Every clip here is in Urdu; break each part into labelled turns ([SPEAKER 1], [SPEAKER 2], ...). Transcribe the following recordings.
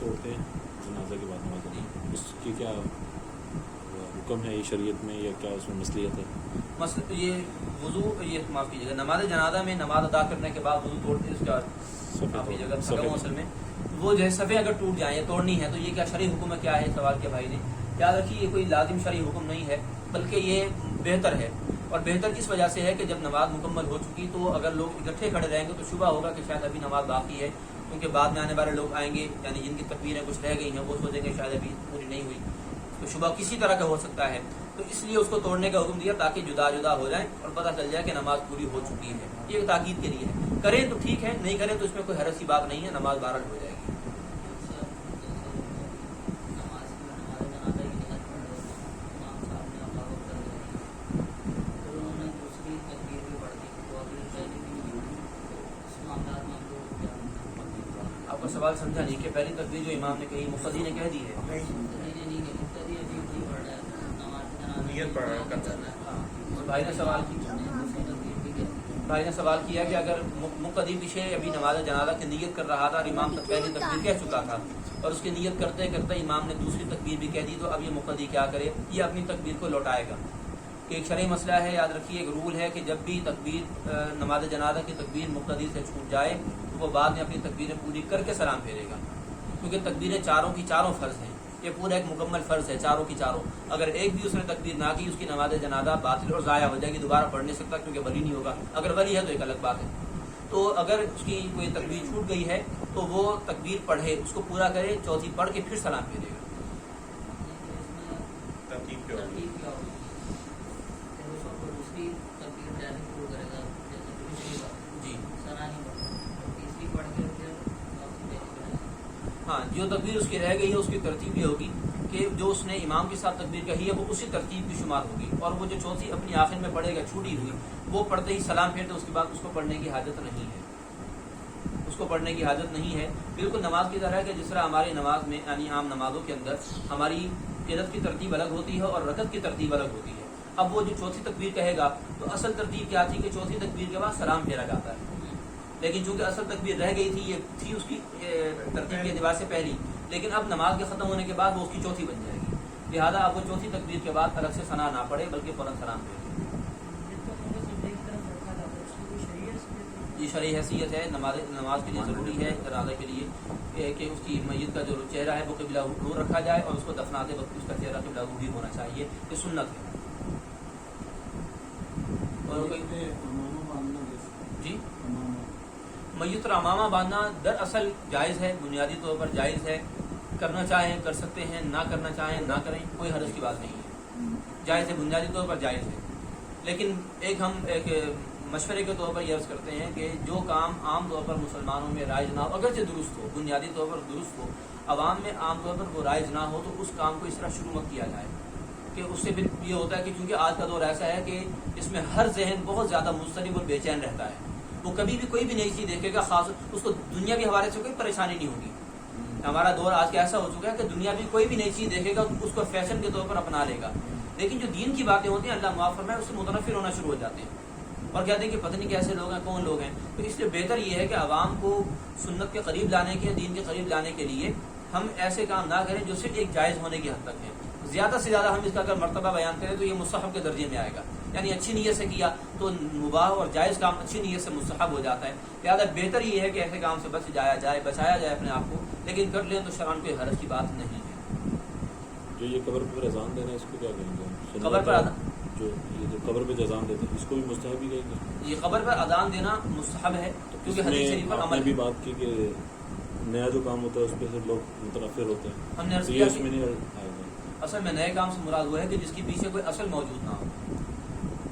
[SPEAKER 1] توڑتے ہیں جنازہ کے بعد نماز پڑھیں، اس کی کیا حکم ہے یہ شریعت میں، یا کیا اس میں مصلیحت ہے؟
[SPEAKER 2] یہ وضو، یہ معاف کیجیے گا، نماز جنازہ میں نماز ادا کرنے کے بعد وضو توڑتے ہیں، اس کا معاف کیجیے گا اصل میں وہ جو ہے صفحے اگر ٹوٹ جائیں یا توڑنی ہے تو یہ کیا شرعی حکم ہے، کیا ہے؟ سوال کیا بھائی نے. یاد رکھیے یہ کوئی لازم شرعی حکم نہیں ہے، بلکہ یہ بہتر ہے. اور بہتر اس وجہ سے ہے کہ جب نماز مکمل ہو چکی تو اگر لوگ اکٹھے کھڑے رہیں گے تو شبہ ہوگا کہ شاید ابھی نماز باقی ہے، کیونکہ بعد میں آنے والے لوگ آئیں گے، یعنی جن کی تکبیریں کچھ رہ گئی ہیں وہ سوچیں گے شاید ابھی پوری نہیں ہوئی، تو شبہ کسی طرح کا ہو سکتا ہے. تو اس لیے اس کو توڑنے کا حکم دیا تاکہ جدا جدا ہو جائیں اور پتہ چل جائے کہ نماز پوری ہو چکی ہے. یہ تاکید کے لیے ہے، کریں تو ٹھیک ہے، نہیں کریں تو اس میں کوئی حرج کی بات نہیں ہے، نماز بہرحال ہو جائے گی. آپ کا سوال سمجھا نہیں کہ پہلی تکبیر جو امام نے کہی مقتدی نے کہہ دی ہے. بھائی نے سوال کیا کہ اگر مقتدی پیچھے ابھی نماز جنازہ کی نیت کر رہا تھا اور امام تک پہلی تکبیر کہہ چکا تھا اور اس کی نیت کرتے کرتے امام نے دوسری تکبیر بھی کہہ دی، تو اب یہ مقتدی کیا کرے؟ یہ اپنی تکبیر کو لوٹائے گا. ایک شرعی مسئلہ ہے، یاد رکھیے ایک رول ہے کہ جب بھی تکبیر نماز جنازہ کی تکبیر مقتدی سے چھوٹ جائے تو وہ بعد میں اپنی تکبیریں پوری کر کے سلام پھیرے گا، کیونکہ تکبیریں چاروں کی چاروں فرض ہیں، یہ پورا ایک مکمل فرض ہے چاروں کی چاروں. اگر ایک بھی اس نے تکبیر نہ کی اس کی نماز جنازہ باطل اور ضائع ہو جائے گی، دوبارہ پڑھ نہیں سکتا کیونکہ ولی نہیں ہوگا. اگر ولی ہے تو ایک الگ بات ہے. تو اگر اس کی کوئی تکبیر چھوٹ گئی ہے تو وہ تکبیر پڑھے، اس کو پورا کرے، چوتھی پڑھ کے پھر سلام پھیرے گا. ہاں، جو تکبیر اس کی رہ گئی ہے اس کی ترتیب یہ ہوگی کہ جو اس نے امام کے ساتھ تکبیر کہی ہے وہ اسی ترتیب کی شمار ہوگی، اور وہ جو چوتھی اپنی آخر میں پڑھے گا چھوٹی ہوئی وہ پڑھتے ہی سلام پھیرتے، اس کے بعد اس کو پڑھنے کی حاجت نہیں ہے، اس کو پڑھنے کی حاجت نہیں ہے. بالکل نماز کی طرح ہے کہ جس طرح ہماری نماز میں یعنی عام نمازوں کے اندر ہماری قرات کی ترتیب الگ ہوتی ہے اور رکعت کی ترتیب الگ ہوتی ہے. اب وہ جو چوتھی تکبیر کہے گا تو اصل ترتیب کیا تھی کہ چوتھی تکبیر کے بعد سلام پھیرا جاتا ہے، لیکن چونکہ اصل تکبیر رہ گئی تھی، یہ تھی اس کی ترتیب کے اعتبار سے پہلی، لیکن اب نماز کے ختم ہونے کے بعد وہ اس کی چوتھی بن جائے گی، لہٰذا اب وہ چوتھی تکبیر کے بعد الگ سے ثنا نہ پڑے بلکہ فوراً سلام پھیرے. یہ شرعی حیثیت ہے، نماز کے لیے ضروری ہے ارادہ کے لیے کہ اس کی میت کا جو چہرہ ہے وہ قبلہ رخ رکھا جائے اور اس کو دفناتے وقت اس کا چہرہ قبلہ رخ بھی ہونا چاہیے، یہ سنت ہے. جی، میت اور امامہ باندھنا دراصل جائز ہے، بنیادی طور پر جائز ہے. کرنا چاہیں کر سکتے ہیں، نہ کرنا چاہیں نہ کریں، کوئی حرج کی بات نہیں ہے، جائز ہے، بنیادی طور پر جائز ہے. لیکن ہم ایک مشورے کے طور پر یہ عرض کرتے ہیں کہ جو کام عام طور پر مسلمانوں میں رائج نہ ہو، اگرچہ درست ہو، بنیادی طور پر درست ہو، عوام میں عام طور پر وہ رائج نہ ہو تو اس کام کو اس طرح شروع مت کیا جائے کہ اس سے پھر یہ ہوتا ہے کہ کیونکہ آج کا دور ایسا ہے کہ اس میں ہر ذہن بہت زیادہ مضطرب اور بے چین رہتا ہے. وہ کبھی بھی کوئی بھی نئی چیز دیکھے گا، خاص اس کو دنیا کے حوالے سے کوئی پریشانی نہیں ہوگی. ہمارا دور آج کا ایسا ہو چکا ہے کہ دنیا بھی کوئی بھی نئی چیز دیکھے گا اس کو فیشن کے طور پر اپنا لے گا، لیکن جو دین کی باتیں ہوتی ہیں اللہ معاف فرمائے اس سے متنفر ہونا شروع ہو جاتے ہیں اور کہتے ہیں کہ پتہ نہیں کیسے لوگ ہیں، کون لوگ ہیں. تو اس لیے بہتر یہ ہے کہ عوام کو سنت کے قریب لانے کے، دین کے قریب لانے کے لیے ہم ایسے کام نہ کریں جو صرف ایک جائز ہونے کی حد تک ہے. زیادہ سے زیادہ ہم اس کا اگر مرتبہ بیان کریں تو یہ مستحب کے درجے میں آئے گا، یعنی اچھی نیت سے کیا تو مباح اور جائز کام اچھی نیت سے مستحب ہو جاتا ہے. لہٰذا بہتر یہ ہے کہ ایسے کام سے بچایا جائے اپنے آپ کو، لیکن کر لیں تو شرعاً کوئی حرج کی بات نہیں ہے.
[SPEAKER 1] جو یہ قبر پر اذان دینا ہے اس کو کیا کہیں گے؟
[SPEAKER 2] قبر پر
[SPEAKER 1] جو قبر پہ اذان دیتے ہیں اس کو بھی مستحب ہی کہیں گے؟
[SPEAKER 2] یہ قبر پر اذان دینا مستحب ہے کیونکہ حدیث شریف پر عمل
[SPEAKER 1] بھی بات کی کہ نیا جو کام ہوتا ہے اس پہ سے لوگ متنفر ہوتے ہیں.
[SPEAKER 2] ہم نے عرض کیا اس میں نہیں آئے گا. اصل میں نئے کام سے مراد وہ ہے کہ جس کے پیچھے کوئی اصل موجود نہ ہو.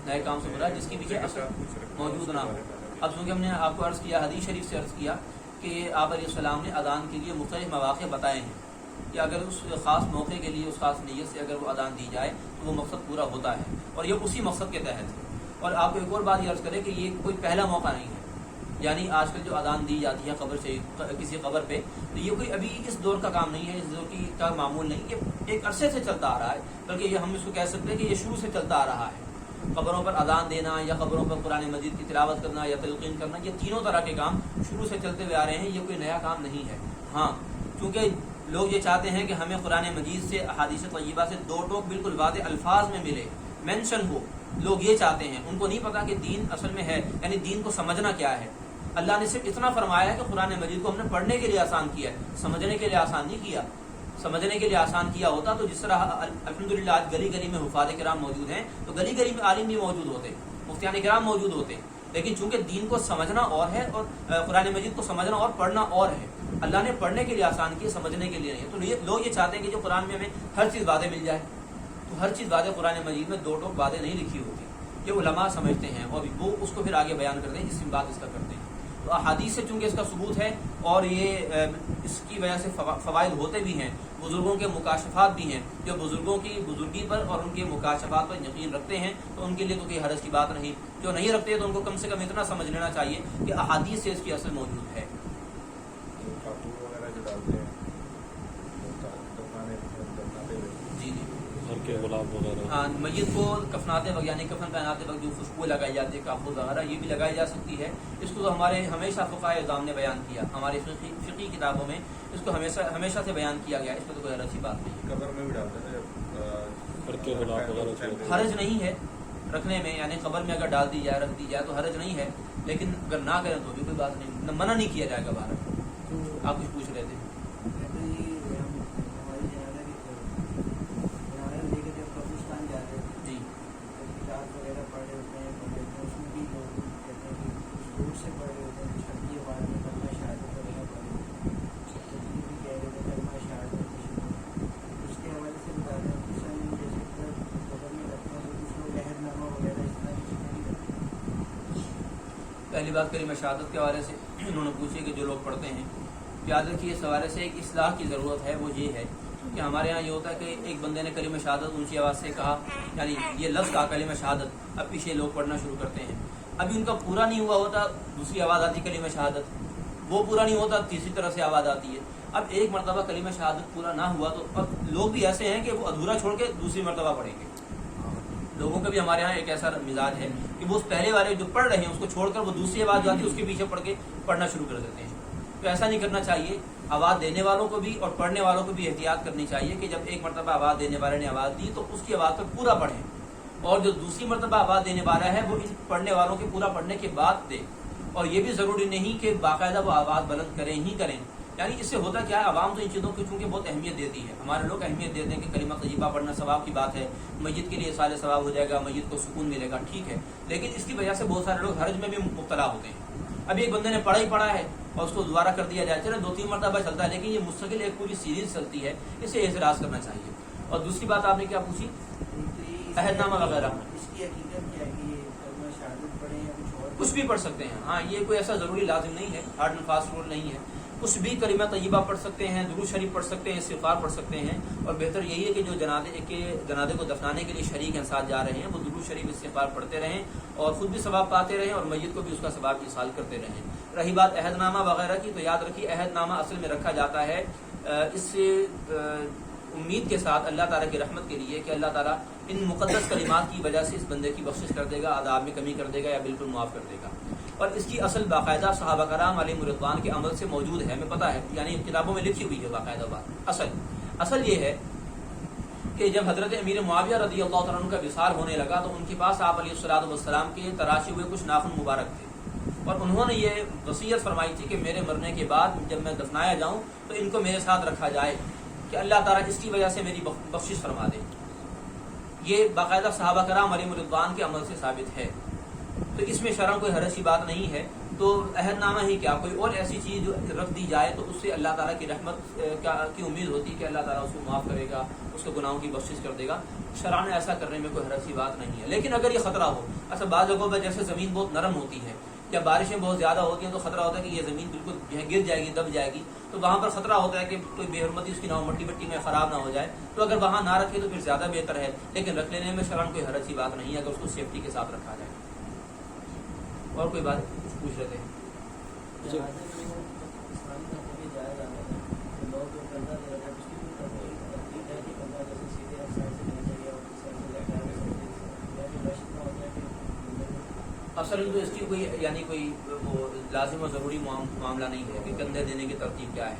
[SPEAKER 2] نئے کام سے مراد جس کے پیچھے اصل موجود نہ ہو. اب چونکہ ہم نے آپ کو عرض کیا، حدیث شریف سے عرض کیا کہ آپ علیہ السلام نے اذان کے لیے مختلف مواقع بتائے ہیں کہ اگر اس خاص موقع کے لیے اس خاص نیت سے اگر وہ اذان دی جائے تو وہ مقصد پورا ہوتا ہے، اور یہ اسی مقصد کے تحت ہے. اور آپ کو ایک اور بات یہ عرض کریں کہ یہ کوئی پہلا موقع نہیں ہے، یعنی آج کل جو اذان دی جاتی ہے قبر سے کسی قبر پہ، تو یہ کوئی ابھی اس دور کا کام نہیں ہے، اس دور کی کا معمول نہیں، یہ ایک عرصے سے چلتا آ رہا ہے، بلکہ یہ ہم اس کو کہہ سکتے ہیں کہ یہ شروع سے چلتا آ رہا ہے. قبروں پر اذان دینا یا قبروں پر قرآن مجید کی تلاوت کرنا یا تلقین کرنا، یہ تینوں طرح کے کام شروع سے چلتے ہوئے آ رہے ہیں، یہ کوئی نیا کام نہیں ہے. ہاں، چونکہ لوگ یہ چاہتے ہیں کہ ہمیں قرآن مجید سے احادیث طیبہ سے دو ٹوک بالکل واضح الفاظ میں ملے، مینشن ہو، لوگ یہ چاہتے ہیں. ان کو نہیں پتا کہ دین اصل میں ہے، یعنی دین کو سمجھنا کیا ہے. اللہ نے صرف اتنا فرمایا ہے کہ قرآن مجید کو ہم نے پڑھنے کے لیے آسان کیا ہے، سمجھنے کے لیے آسان نہیں کیا. سمجھنے کے لیے آسان کیا ہوتا تو جس طرح الحمدللہ آج گلی گلی میں حفاظ کرام موجود ہیں، تو گلی گلی میں عالم بھی موجود ہوتے، مفتیان کرام موجود ہوتے. لیکن چونکہ دین کو سمجھنا اور ہے اور قرآن مجید کو سمجھنا اور پڑھنا اور ہے. اللہ نے پڑھنے کے لیے آسان کیا، سمجھنے کے لیے نہیں. تو لوگ یہ چاہتے ہیں کہ جو قرآن میں ہمیں ہر چیز واضح مل جائے، تو ہر چیز واضح قرآن مجید میں دو ٹوک واضح نہیں لکھی ہوتی. یہ علماء سمجھتے ہیں اور وہ اس کو پھر آگے بیان کرتے ہیں، اس بات اس کا کرتے ہیں. تو احادیث سے چونکہ اس کا ثبوت ہے اور یہ اس کی وجہ سے فوائد ہوتے بھی ہیں. بزرگوں کے مکاشفات بھی ہیں، جو بزرگوں کی بزرگی پر اور ان کے مکاشفات پر یقین رکھتے ہیں تو ان کے لیے تو کوئی حرج کی بات نہیں. جو نہیں رکھتے تو ان کو کم سے کم اتنا سمجھ لینا چاہیے کہ احادیث سے اس کی اصل موجود ہے. جی جی
[SPEAKER 1] گھر کے غلام وغیرہ،
[SPEAKER 2] ہاں، میت کو کفناتے وقت یعنی کفن پہناتے وقت جو خوشبو لگائی جاتی ہے، کافور وغیرہ، یہ بھی لگائی جا سکتی ہے. اس کو تو ہمارے ہمیشہ فقہائے اعظام نے بیان کیا، ہماری فقہی کتابوں میں اس کو ہمیشہ سے بیان کیا گیا. اس میں تو کوئی حرج کی بات نہیں.
[SPEAKER 3] قبر میں بھی ڈالتے تھے
[SPEAKER 1] گھر کے غلام وغیرہ
[SPEAKER 2] حرج نہیں ہے رکھنے میں، یعنی قبر میں اگر ڈال دی جائے، رکھ دی جائے تو حرج نہیں ہے. لیکن اگر نہ کریں تو بھی کوئی بات نہیں، منع نہیں کیا جائے گا. باہر آپ کچھ پوچھ رہے تھے. جی پہلی بات کریمہ شہادت کے حوالے سے انہوں نے پوچھی کہ جو لوگ پڑھتے ہیں، یاد رکھیے اس حوالے سے ایک اصلاح کی ضرورت ہے. وہ یہ ہے کہ ہمارے ہاں یہ ہوتا ہے کہ ایک بندے نے کلمہ شہادت اونچی آواز سے کہا، یعنی یہ لفظ کہا کلمہ شہادت، اب پیچھے لوگ پڑھنا شروع کرتے ہیں. ابھی ان کا پورا نہیں ہوا ہوتا، دوسری آواز آتی کلمہ شہادت، وہ پورا نہیں ہوتا، تیسری طرف سے آواز آتی ہے. اب ایک مرتبہ کلمہ شہادت پورا نہ ہوا تو اب لوگ بھی ایسے ہیں کہ وہ ادھورا چھوڑ کے دوسری مرتبہ پڑھیں گے. لوگوں کا بھی ہمارے ہاں ایک ایسا مزاج ہے کہ وہ اس پہلے والے جو پڑھ رہے ہیں اس کو چھوڑ کر وہ دوسری آواز جو آتی ہے اس کے پیچھے پڑھ کے پڑھنا شروع کر دیتے ہیں. تو ایسا نہیں کرنا چاہیے. آواز دینے والوں کو بھی اور پڑھنے والوں کو بھی احتیاط کرنی چاہیے کہ جب ایک مرتبہ آواز دینے والے نے آواز دی تو اس کی آواز پر پورا پڑھیں، اور جو دوسری مرتبہ آواز دینے والا ہے وہ ان پڑھنے والوں کے پورا پڑھنے کے بعد دے. اور یہ بھی ضروری نہیں کہ باقاعدہ وہ آواز بلند کریں ہی کریں. یعنی اس سے ہوتا کیا ہے، عوام تو ان چیزوں کی چونکہ بہت اہمیت دیتی ہے. ہمارے لوگ اہمیت دیتے ہیں کہ کلمہ طیبہ پڑھنا ثواب کی بات ہے، میت کے لیے سال ثواب ہو جائے گا، میت کو سکون ملے گا، ٹھیک ہے. لیکن اس کی وجہ سے بہت سارے لوگ حرج میں بھی مبتلا ہوتے ہیں. ابھی ایک بندے نے پڑھا ہی پڑھا ہے اور اس کو دوبارہ کر دیا جائے، چلے 2-3 مرتبہ چلتا ہے، لیکن یہ مستقل ایک پوری سیریز چلتی ہے، اسے اعتراض کرنا چاہیے. اور دوسری بات آپ نے کیا پوچھی، عہد نامہ وغیرہ، کچھ بھی پڑھ سکتے ہیں. ہاں، یہ کوئی ایسا ضروری لازم نہیں ہے، ہارڈ اینڈ فاسٹ رول نہیں ہے. کچھ بھی کلمہ طیبہ پڑھ سکتے ہیں، درود شریف پڑھ سکتے ہیں، استغفار پڑھ سکتے ہیں. اور بہتر یہی ہے کہ جو جنازے کو دفنانے کے لیے شریک ہیں، ساتھ جا رہے ہیں، وہ درود شریف استغفار پڑھتے رہیں اور خود بھی ثواب پاتے رہیں اور میت کو بھی اس کا ثواب ایصال کرتے رہیں. رہی بات عہد نامہ وغیرہ کی، تو یاد رکھیے عہد نامہ اصل میں رکھا جاتا ہے اس سے امید کے ساتھ اللہ تعالیٰ کی رحمت کے لیے کہ اللہ تعالیٰ ان مقدس کلمات کی وجہ سے اس بندے کی بخشش کر دے گا، عذاب میں کمی کر دے گا یا بالکل معاف کر دے گا. اور اس کی اصل باقاعدہ صحابہ کرام علیہم رضوان کے عمل سے موجود ہے، ہمیں پتہ ہے، یعنی کتابوں میں لکھی ہوئی ہے باقاعدہ بات. اصل یہ ہے کہ جب حضرت امیر معاویہ رضی اللہ عنہ کا وصال ہونے لگا تو ان کے پاس آپ علیہ الصلوۃ والسلام کے تراشے ہوئے کچھ ناخن مبارک تھے، اور انہوں نے یہ وصیت فرمائی تھی کہ میرے مرنے کے بعد جب میں دفنایا جاؤں تو ان کو میرے ساتھ رکھا جائے کہ اللہ تعالیٰ اس کی وجہ سے میری بخشش فرما دے. یہ باقاعدہ صحابہ کرام علیہم رضوان کے عمل سے ثابت ہے، تو اس میں شرعاً کوئی حرج کی بات نہیں ہے. تو عہد نامہ ہی کیا، کوئی اور ایسی چیز رکھ دی جائے تو اس سے اللہ تعالیٰ کی رحمت کی امید ہوتی ہے کہ اللہ تعالیٰ اس کو معاف کرے گا، اس کے گناہوں کی بخشش کر دے گا. شرعاً ایسا کرنے میں کوئی حرج کی بات نہیں ہے. لیکن اگر یہ خطرہ ہو، اچھا بعض جگہوں پہ جیسے زمین بہت نرم ہوتی ہے یا بارشیں بہت زیادہ ہوتی ہیں تو خطرہ ہوتا ہے کہ یہ زمین بالکل گر جائے گی، دب جائے گی، تو وہاں پر خطرہ ہوتا ہے کہ کوئی بے حرمتی اس کی نہ ہو، مٹی میں خراب نہ ہو جائے. تو اگر وہاں نہ رکھے تو پھر زیادہ بہتر ہے، لیکن رکھ لینے میں شرعاً کوئی حرج کی بات نہیں ہے اگر اس کو سیفٹی کے ساتھ رکھا جائے. اور کوئی بات پوچھ رہے تھے؟ اصل تو اس کی کوئی یعنی کوئی وہ لازم و ضروری معاملہ نہیں ہے کہ کندھے دینے کی ترتیب کیا ہے.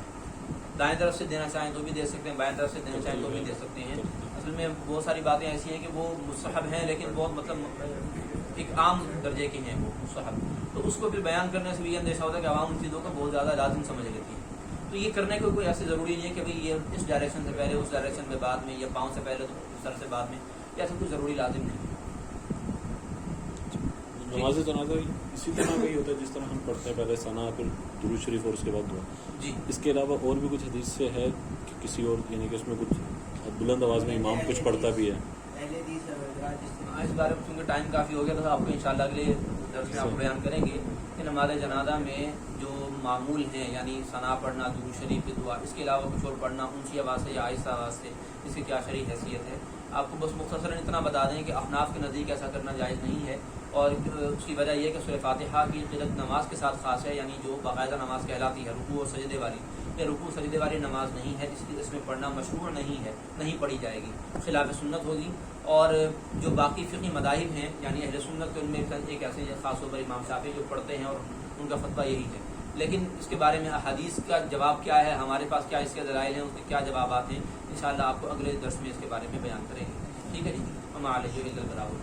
[SPEAKER 2] دائیں طرف سے دینا چاہیں تو بھی دے سکتے ہیں, بائیں طرف سے دینا چاہیں تو بھی دے سکتے ہیں. اصل میں بہت ساری باتیں ایسی ہیں کہ وہ مستحب ہیں لیکن بہت مطلب ایک عام درجے کی ہیں وہ مستحب, تو اس کو پھر بیان کرنے سے بھی یہ اندیشہ ہوتا ہے کہ عوام ان چیزوں کو بہت زیادہ لازم سمجھ لیتی ہے. تو یہ کرنے کو کوئی ایسے ضروری نہیں ہے کہ بھئی یہ اس ڈائریکشن سے پہلے اس ڈائریکشن میں بعد میں, یا پاؤں سے پہلے تو سر سے بعد میں, یہ ایسا کوئی ضروری لازم نہیں ہے.
[SPEAKER 1] نماز جنازہ اسی طرح کا ہی ہوتا ہے جس طرح ہم پڑھتے ہیں, پہلے ثنا پھر درود شریف اور اس کے بعد دعا.
[SPEAKER 2] جی
[SPEAKER 1] اس کے علاوہ اور بھی کچھ حدیث سے ہے کہ کسی اور, یعنی کہ اس میں کچھ بلند آواز میں امام کچھ پڑھتا بھی ہے؟
[SPEAKER 2] اس بارے میں چونکہ ٹائم کافی ہو گیا تو آپ کو انشاءاللہ اگلے درس میں آپ بیان کریں گے کہ نماز جنازہ میں جو معمول ہیں, یعنی ثنا پڑھنا, درود شریف کی دعا, اس کے علاوہ کچھ اور پڑھنا اونچی آواز سے یا آہستہ آواز سے, اس کی کیا شرعی حیثیت ہے. آپ کو بس مختصراً اتنا بتا دیں کہ احناف کے نزدیک ایسا کرنا جائز نہیں ہے, اور اس کی وجہ یہ ہے کہ سورہ فاتحہ کی قرأت نماز کے ساتھ خاص ہے, یعنی جو باقاعدہ نماز کہلاتی ہے رکوع اور سجدے والی, یہ رکوع سجدے والی نماز نہیں ہے, اس لیے اس میں پڑھنا مشروع نہیں ہے, نہیں پڑھی جائے گی, خلاف سنت ہوگی. اور جو باقی فقہی مذاہب ہیں یعنی اہل سنت کے ان میں ایک ایسے خاص طور پر امام شافعی جو پڑھتے ہیں اور ان کا فتویٰ یہی ہے. لیکن اس کے بارے میں احادیث کا جواب کیا ہے, ہمارے پاس کیا اس کے دلائل ہیں, اس کے کیا جوابات ہیں, انشاءاللہ آپ کو اگلے درس میں اس کے بارے میں بیان کریں گے. ٹھیک ہے جی, ہم علیہ البلاغ.